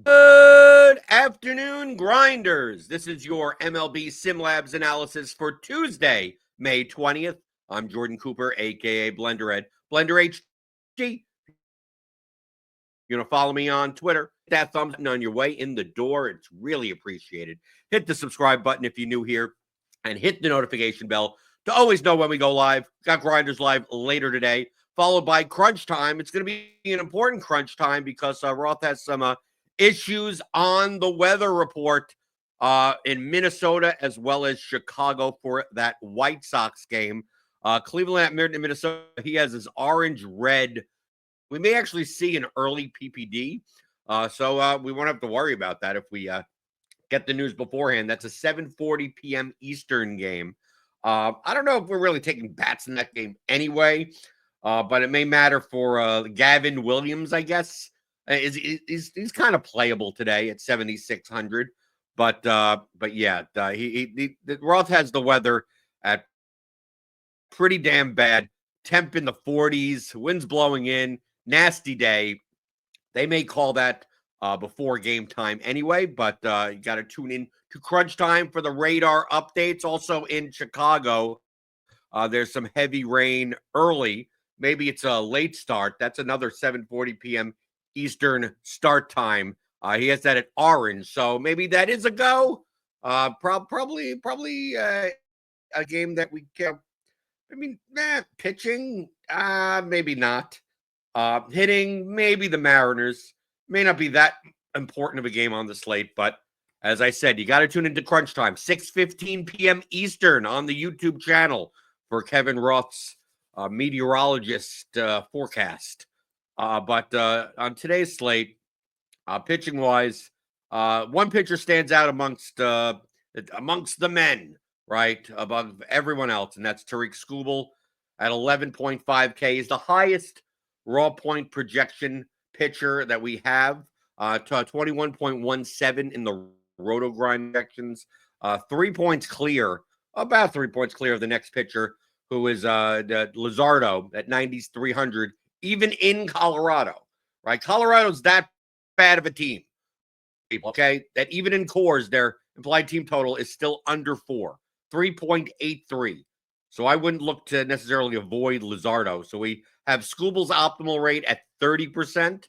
Good afternoon, grinders. This is your MLB SimLabs analysis for Tuesday, May 20th. I'm Jordan Cooper, aka BlenderHD. BlenderHD. You're going to follow me on Twitter. Hit that thumbs button on your way in the door. It's really appreciated. Hit the subscribe button if you're new here and hit the notification bell to always know when we go live. Got Grinders live later today, followed by Crunch Time. It's going to be an important Crunch Time because Roth has some issues on the weather report in Minnesota as well as Chicago for that White Sox game. Cleveland at Minnesota, he has his orange-red. We may actually see an early PPD, so we won't have to worry about that if we get the news beforehand. That's a 7:40 p.m. Eastern game. I don't know if we're really taking bats in that game anyway, but it may matter for Gavin Williams, I guess. He's kind of playable today at 7,600, but yeah, Roth has the weather at pretty damn bad. Temp in the 40s, winds blowing in, nasty day. They may call that before game time anyway, but you got to tune in to Crunch Time for the radar updates. Also in Chicago, there's some heavy rain early. Maybe it's a late start. That's another 7:40 p.m. Eastern start time. He has that at orange, so maybe that is a go. Probably a game that we can. I mean, pitching, maybe not. Hitting, maybe the Mariners. May not be that important of a game on the slate, but as I said, you got to tune into Crunch Time, 6:15 p.m. Eastern on the YouTube channel for Kevin Roth's meteorologist forecast. But on today's slate, pitching-wise, one pitcher stands out amongst the men, right, above everyone else, and that's Tariq Skubal at 11.5K. He's the highest raw point projection pitcher that we have, to 21.17 in the RotoGrind projections. 3 points clear, about 3 points clear of the next pitcher, who is Luzardo at 9,300, even in Colorado, right? Colorado's that bad of a team, okay, that even in cores, their implied team total is still under 4, 3.83. So I wouldn't look to necessarily avoid Luzardo. So we have Skubal's optimal rate at 30%,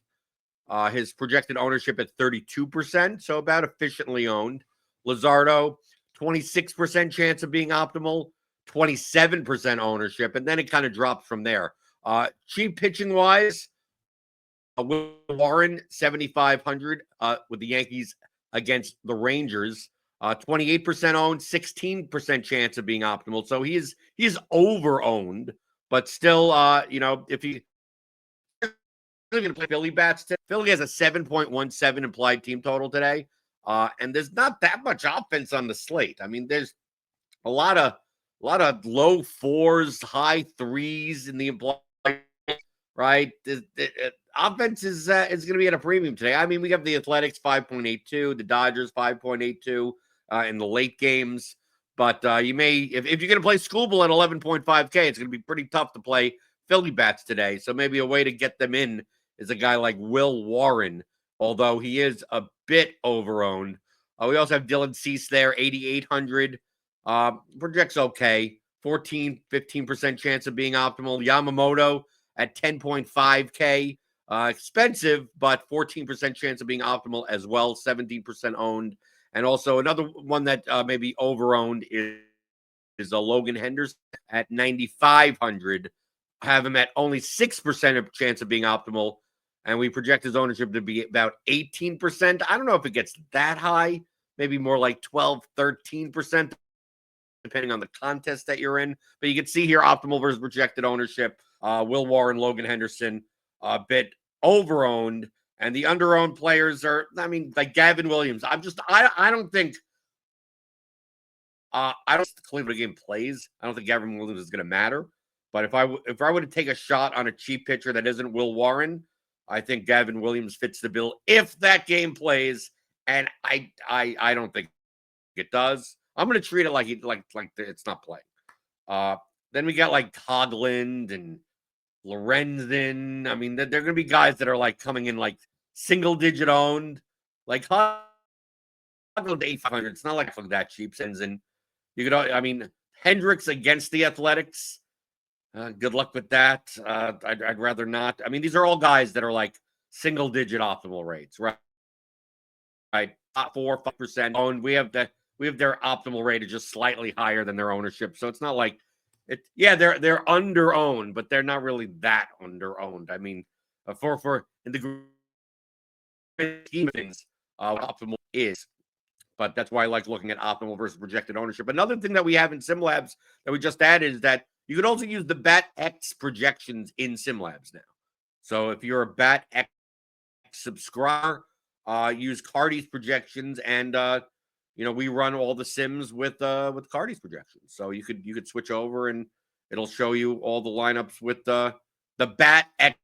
his projected ownership at 32%, so about efficiently owned. Luzardo, 26% chance of being optimal, 27% ownership, and then it kind of drops from there. Cheap pitching-wise, Will Warren, 7,500 with the Yankees against the Rangers. 28% owned, 16% chance of being optimal. So he is over-owned, but still, if he going to play Philly bats today, Philly has a 7.17 implied team total today. And there's not that much offense on the slate. I mean, there's a lot of low fours, high threes in the implied, right? Offense is going to be at a premium today. I mean, we have the Athletics 5.82, the Dodgers 5.82 in the late games. But you may, if you're going to play Skubal at 11.5K, it's going to be pretty tough to play Philly bats today. So maybe a way to get them in is a guy like Will Warren, although he is a bit overowned. We also have Dylan Cease there, 8,800. Projects okay, 15% chance of being optimal. Yamamoto at 10.5K. Expensive, but 14% chance of being optimal as well, 17% owned. And also another one that may be overowned is a Logan Henderson at 9,500. Have him at only 6% of chance of being optimal, and we project his ownership to be about 18%. I don't know if it gets that high, maybe more like 12, 13%, depending on the contest that you're in. But you can see here optimal versus projected ownership. Will Warren, Logan Henderson, a bit overowned, and the underowned players are, I mean, like Gavin Williams. I don't think the Cleveland game plays. I don't think Gavin Williams is going to matter. But if I were to take a shot on a cheap pitcher that isn't Will Warren, I think Gavin Williams fits the bill if that game plays, and I don't think it does. I'm going to treat it like it's not playing. Then we got like Coghlan and Lorenzen. I mean, they're going to be guys that are like coming in like single digit owned. Like Hogland 8,500. It's not like that cheap. And you could, I mean, Hendricks against the Athletics. Good luck with that. I'd rather not. I mean, these are all guys that are like single-digit optimal rates, right? Right, 4-5% owned. We have their optimal rate is just slightly higher than their ownership, so it's not like it. Yeah, they're under owned, but they're not really that under owned. I mean, for in the grand scheme of things, optimal is. But that's why I like looking at optimal versus projected ownership. Another thing that we have in SimLabs that we just added is that you can also use the BatX projections in SimLabs now. So if you're a BatX subscriber, use Cardi's projections, and we run all the sims with Cardi's projections. So you could switch over, and it'll show you all the lineups with the BatX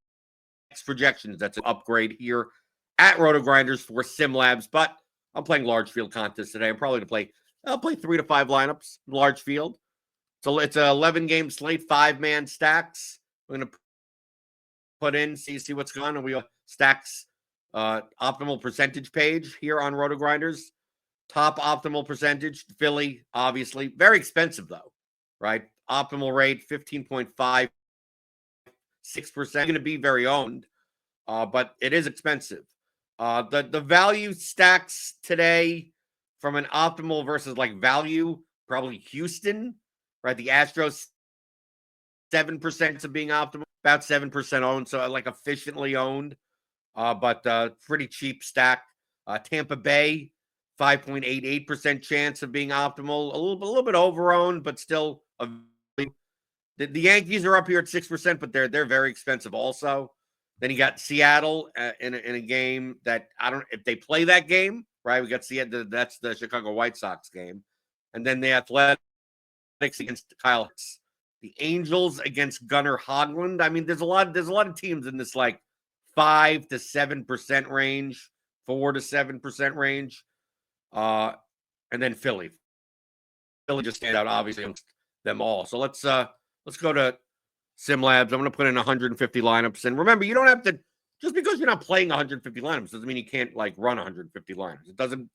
projections. That's an upgrade here at RotoGrinders for SimLabs. But I'm playing large field contests today. I'm probably gonna I'll play 3 to 5 lineups large field. So it's a 11 game slate, 5-man stacks. We're gonna put in, see what's going on, and we stacks optimal percentage page here on RotoGrinders. Top optimal percentage, Philly, obviously. Very expensive, though, right? Optimal rate, 15.56%. Going to be very owned, but it is expensive. The value stacks today from an optimal versus like value, probably Houston, right? The Astros, 7% of being optimal, about 7% owned, so like efficiently owned. But pretty cheap stack. Tampa Bay, 5.88% chance of being optimal. A little bit over-owned, but still. The Yankees are up here at 6%, but they're very expensive also. Then you got Seattle in a game that I don't. If they play that game, right? We got Seattle. That's the Chicago White Sox game, and then the Athletics against Kyle Hicks. The Angels against Gunnar Hoglund. I mean, there's a lot of teams in this like 5 to 7% range, 4 to 7% range. And then Philly. Philly just stand out obviously amongst them all. So let's go to SimLabs. I'm going to put in 150 lineups. And remember, you don't have to, just because you're not playing 150 lineups doesn't mean you can't like run 150 lineups. It doesn't,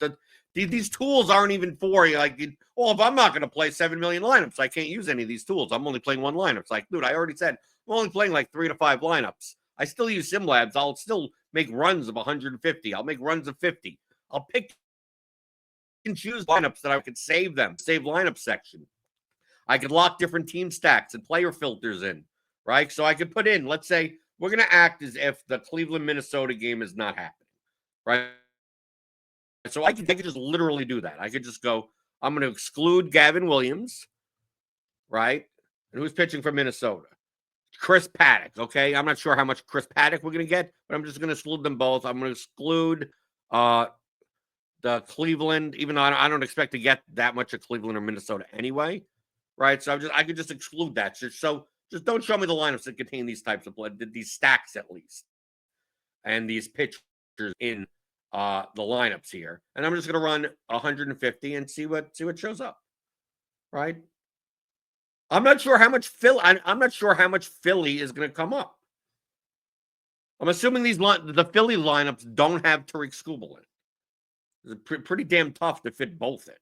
these tools aren't even for you. Like, well, if I'm not going to play 7 million lineups, I can't use any of these tools. I'm only playing one lineup. It's like, dude, I already said I'm only playing like 3 to 5 lineups. I still use SimLabs. I'll still make runs of 150. I'll make runs of 50. I'll pick and choose lineups that I could save lineup section. I could lock different team stacks and player filters in, right? So I could put in, let's say we're going to act as if the Cleveland-Minnesota game is not happening, right? So I could just literally do that. I could just go, I'm going to exclude Gavin Williams, right? And who's pitching for Minnesota? Chris Paddock, okay? I'm not sure how much Chris Paddock we're going to get, but I'm just going to exclude them both. I'm going to exclude the Cleveland, even though I don't expect to get that much of Cleveland or Minnesota anyway, right? So I could just exclude that. So just don't show me the lineups that contain these types of these stacks at least, and these pitchers in the lineups here. And I'm just going to run 150 and see what shows up, right? I'm not sure how much I'm not sure how much Philly is going to come up. I'm assuming the Philly lineups don't have Tariq Skubal in. It's pretty damn tough to fit both in.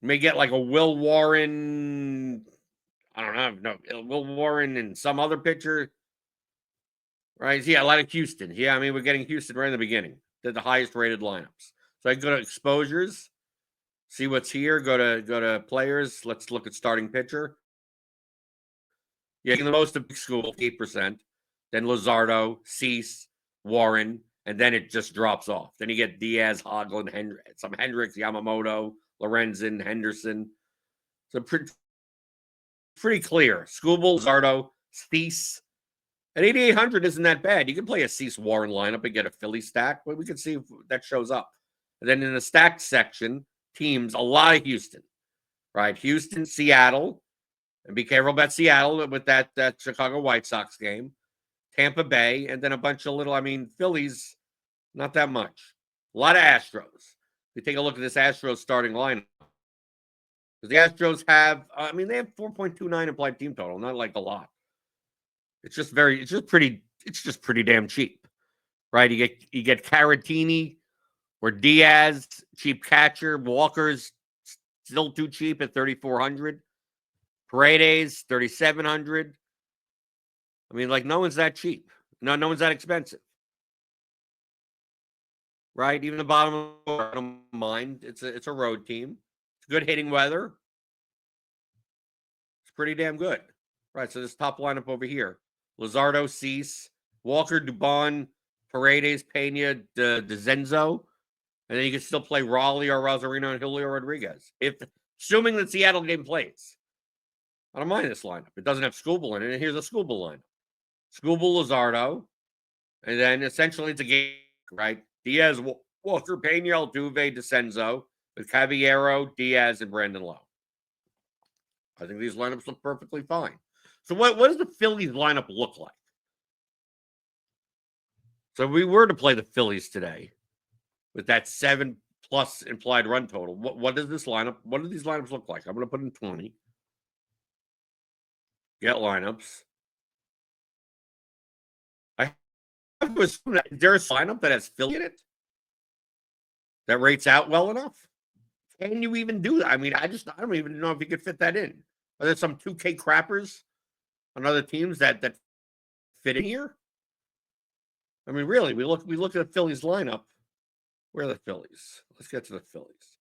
You may get like a Will Warren. I don't know. No, Will Warren and some other pitcher. Right? Yeah, a lot of Houston. Yeah, I mean, we're getting Houston right in the beginning. They're the highest rated lineups. So I go to exposures. See what's here. Go to players. Let's look at starting pitcher. Yeah, the most of Skubal, 8%. Then Luzardo, Cease, Warren, and then it just drops off. Then you get Diaz, Hoglund, some Hendricks, Yamamoto, Lorenzen, Henderson. So pretty clear. Skubal, Luzardo, Cease. At 8,800 isn't that bad. You can play a Cease Warren lineup and get a Philly stack, but we can see if that shows up. And then in the stacked section, teams, a lot of Houston, right? Houston, Seattle, and be careful about Seattle with that Chicago White Sox game. Tampa Bay, and then a bunch of Phillies, not that much. A lot of Astros. If you take a look at this Astros starting lineup, because the Astros have, they have 4.29 implied team total, not like a lot. It's just pretty damn cheap, right? You get Caratini or Diaz, cheap catcher. Walker's still too cheap at 3,400. Paredes, 3,700. I mean, like, no one's that cheap. No one's that expensive. Right? Even the bottom of the order, I don't mind. It's a road team. It's good hitting weather. It's pretty damn good. Right. So this top lineup over here: Luzardo, Cease, Walker, Dubon, Paredes, Pena, DeZenzo. And then you can still play Raleigh or Rosarino and Julio Rodriguez. Assuming the Seattle game plays. I don't mind this lineup. It doesn't have Skubal in it. And here's a Skubal lineup. Skubal, Luzardo. And then essentially it's a game, right? Diaz, Walker, Pena, Altuve, DeCenzo, with Caballero, Diaz, and Brandon Lowe. I think these lineups look perfectly fine. So what does the Phillies lineup look like? So if we were to play the Phillies today with that 7+ implied run total, what does this lineup, what do these lineups look like? I'm going to put in 20. Get lineups. Is there a lineup that has Philly in it that rates out well enough? Can you even do that? I mean, I don't even know if you could fit that in. Are there some 2K crappers on other teams that fit in here? I mean, really, we look at the Phillies lineup. Where are the Phillies? Let's get to the Phillies.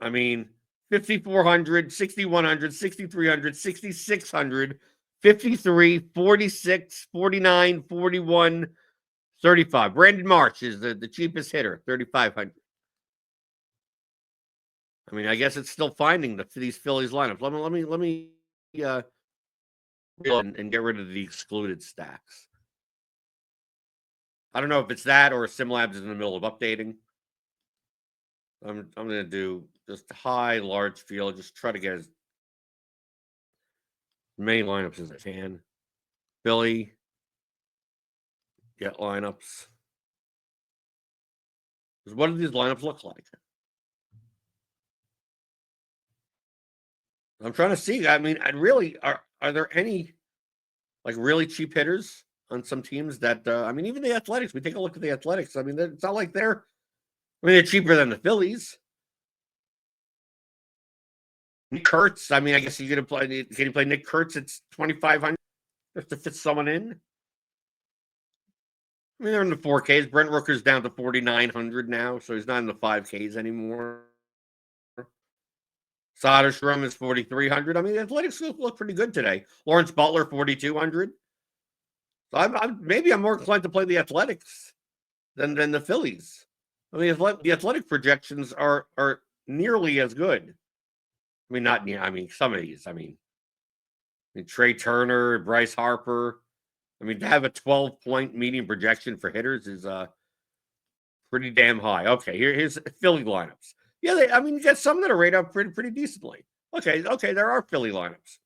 I mean, 5,400, 6,100, 6,300, 6,600, 53, 46, 49, 41, 35. Brandon Marsh is the cheapest hitter, 3,500. I mean, I guess it's still finding these Phillies lineups. Let me and get rid of the excluded stacks. I don't know if it's that or SimLabs is in the middle of updating. I'm going to do just high, large field. Just try to get as many lineups as I can. Philly, get lineups. What do these lineups look like? I'm trying to see. I mean, are there any like really cheap hitters on some teams that I mean, even the Athletics, we take a look at the Athletics. I mean, it's not like they're cheaper than the Phillies. Nick Kurtz, I mean, I guess you're gonna play. Can you play Nick Kurtz? It's 2,500 just to fit someone in. I mean, they're in the 4Ks. Brent Rooker's down to 4,900 now, so he's not in the 5Ks anymore. Soderstrom is 4,300. I mean, the Athletics look pretty good today. Lawrence Butler, 4,200. So maybe I'm more inclined to play the Athletics than the Phillies. I mean, the Athletic projections are nearly as good. I mean, not near. I mean, some of these. I mean, Trey Turner, Bryce Harper. I mean, to have a 12-point median projection for hitters is pretty damn high. Okay, here's Philly lineups. Yeah, you get some that are rated up pretty decently. Okay, there are Philly lineups.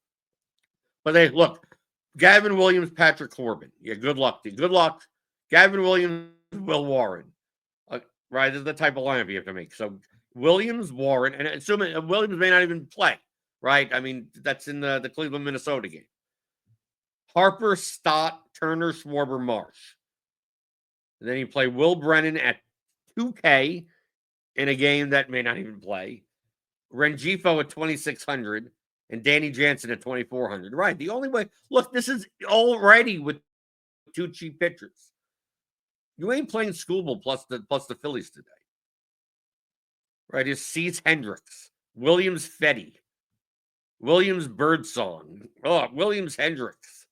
But look, Gavin Williams, Patrick Corbin. Yeah, good luck. Good luck. Gavin Williams, Will Warren. Right, this is the type of lineup you have to make. So Williams, Warren, and assuming Williams may not even play, right? I mean, that's in the Cleveland, Minnesota game. Harper, Stott, Turner, Schwarber, Marsh. And then you play Will Brennan at 2K in a game that may not even play. Rengifo at 2,600 and Danny Jansen at 2,400. Right. The only way, look, this is already with two cheap pitchers. You ain't playing Skubal plus the Phillies today. Right. It's Cease Hendricks, Williams Fetty, Williams Birdsong, Williams Hendricks,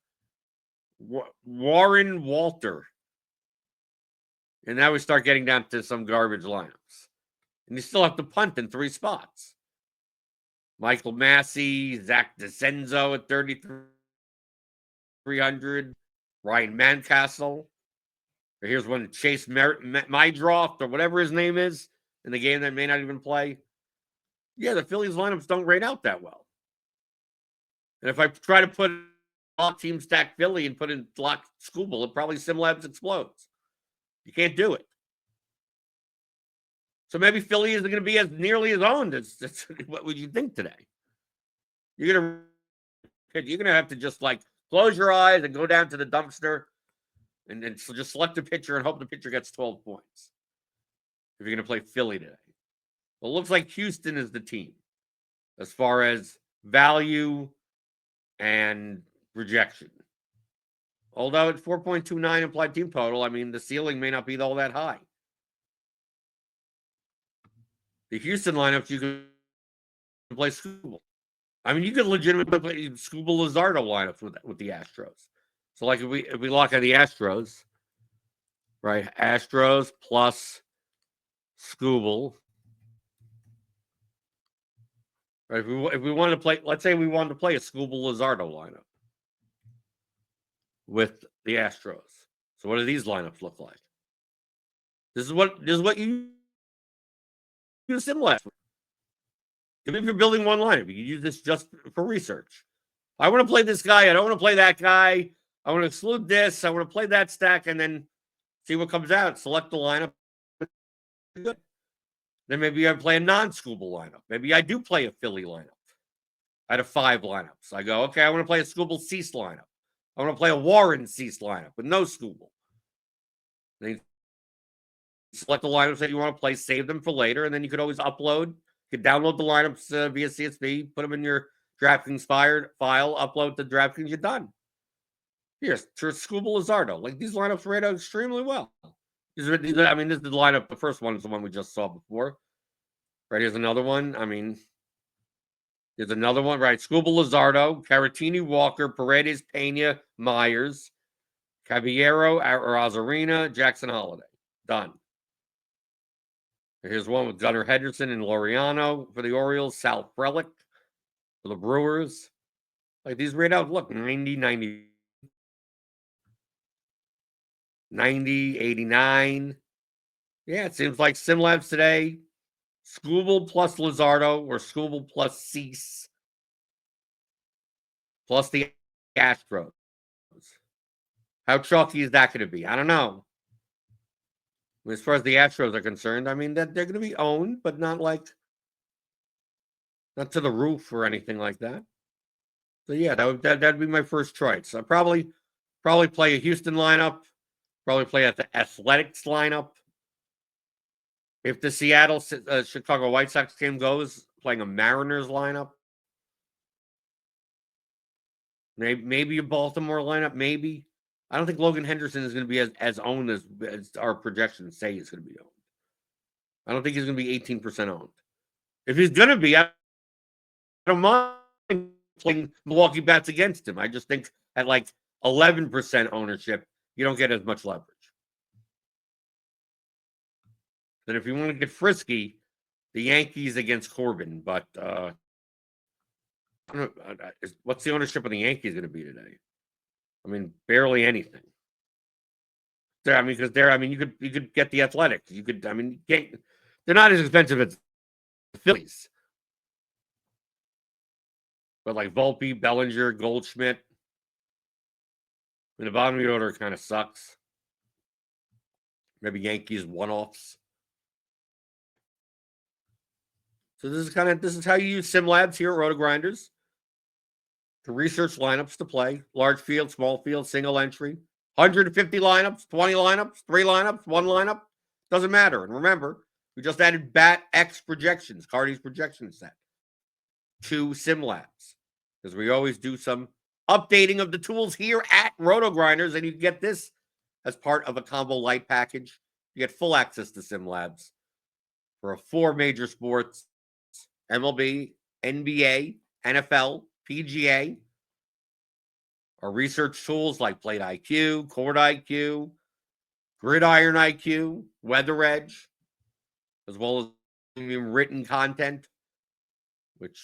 Warren Walter. And now we start getting down to some garbage lineups. And you still have to punt in 3 spots. Michael Massey, Zach DeCenzo at 3,300. Ryan Mancastle. Or here's one, Chase Mydroft or whatever his name is in the game that may not even play. Yeah, the Phillies lineups don't rate out that well. And if I try to put lock team stack Philly and put in lock Skubal, it probably SimLabs explodes. You can't do it. So maybe Philly isn't going to be as nearly as owned as what would you think today? You're gonna have to just like close your eyes and go down to the dumpster And then so just select a pitcher and hope the pitcher gets 12 points. If you're going to play Philly today. Well, it looks like Houston is the team as far as value and projection. Although at 4.29 implied team total, I mean, the ceiling may not be all that high. The Houston lineups, you can play Skubal. I mean, you could legitimately play Skubal Luzardo lineups with the Astros. So, like, if we lock on the Astros, right? Astros plus Skubal. Right? If we wanted to play, let's say we wanted to play a Skubal Luzardo lineup with the Astros. So, what do these lineups look like? This is what you use SimLabs. Even if you're building one lineup, you can use this just for research. I want to play this guy. I don't want to play that guy. I want to exclude this. I want to play that stack and then see what comes out. Select the lineup. Good. Then maybe I play a non-Skubal lineup. Maybe I do play a Philly lineup out of 5 lineups. I go, okay, I want to play a Skubal Cease lineup. I want to play a Warren Cease lineup with no Skubal. Then you select the lineups that you want to play, save them for later, and then you could always upload. You could download the lineups via CSV, put them in your DraftKings file, upload to DraftKings, you're done. Here's Skubal Luzardo. Like, these lineups rate out extremely well. This is the lineup. The first one is the one we just saw before. Right, here's another one. I mean, here's another one. Right, Skubal Luzardo, Caratini, Walker, Paredes, Pena, Myers, Caballero, Arozarena, Jackson Holiday. Done. Here's one with Gunnar Henderson and Laureano for the Orioles, Sal Frelick for the Brewers. Like, these rate out, look, 90, 90, 90, 89. Yeah, it seems like SimLabs today. Skubal plus Luzardo or Skubal plus Cease plus the Astros. How chalky is that going to be? I don't know. As far as the Astros are concerned, I mean, that they're going to be owned, but not to the roof or anything like that. So yeah, that'd be my first choice. I'd probably play a Houston lineup, probably play at the Athletics lineup. If the Seattle Chicago White Sox game goes, playing a Mariners lineup. Maybe a Baltimore lineup, maybe. I don't think Logan Henderson is going to be as owned as our projections say he's going to be owned. I don't think he's going to be 18% owned. If he's going to be, I don't mind playing Milwaukee bats against him. I just think at like 11% ownership, you don't get as much leverage. Then if you want to get frisky, the Yankees against Corbin. But what's the ownership of the Yankees going to be today? I mean, barely anything. You could get the Athletics. They're not as expensive as the Phillies. But like Volpe, Bellinger, Goldschmidt. The bottom of the order kind of sucks. Maybe Yankees one-offs. So this is how you use SimLabs here at RotoGrinders to research lineups to play. Large field, small field, single entry. 150 lineups, 20 lineups, 3 lineups, 1 lineup. Doesn't matter. And remember, we just added Bat X projections, Cardi's projection set, to SimLabs. Because we always do some updating of the tools here at RotoGrinders, and you get this as part of a combo light package. You get full access to SimLabs for 4 major sports: MLB, NBA, NFL, PGA. Our research tools like Plate IQ, Court IQ, Gridiron IQ, Weather Edge, as well as written content, which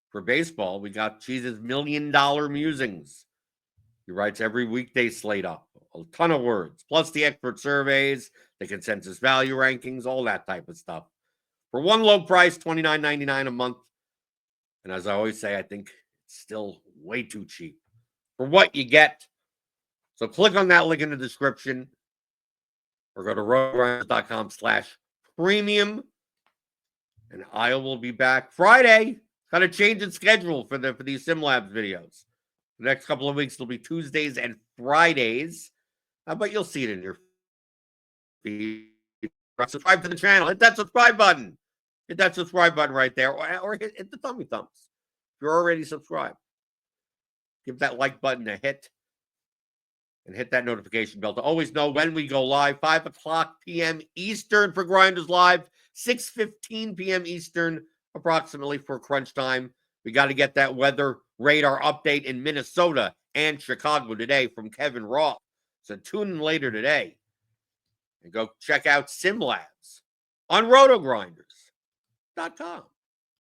for baseball, we got Cheese's $1 Million Musings. He writes every weekday slate up, a ton of words, plus the expert surveys, the consensus value rankings, all that type of stuff. For one low price, $29.99 a month. And as I always say, I think it's still way too cheap for what you get. So click on that link in the description or go to rotogrinders.com/premium. And I will be back Friday. Got a change in schedule for these SimLabs videos. The next couple of weeks, it'll be Tuesdays and Fridays. But you'll see it in your feed. Subscribe to the channel. Hit that subscribe button. Hit that subscribe button right there, or hit the thumbs. If you're already subscribed, give that like button a hit and hit that notification bell to always know when we go live. 5 o'clock p.m. Eastern for Grinders Live, 6:15 p.m. Eastern approximately for crunch time. We got to get that weather radar update in Minnesota and Chicago today from Kevin Roth. So tune in later today and go check out SimLabs on RotoGrinders.com.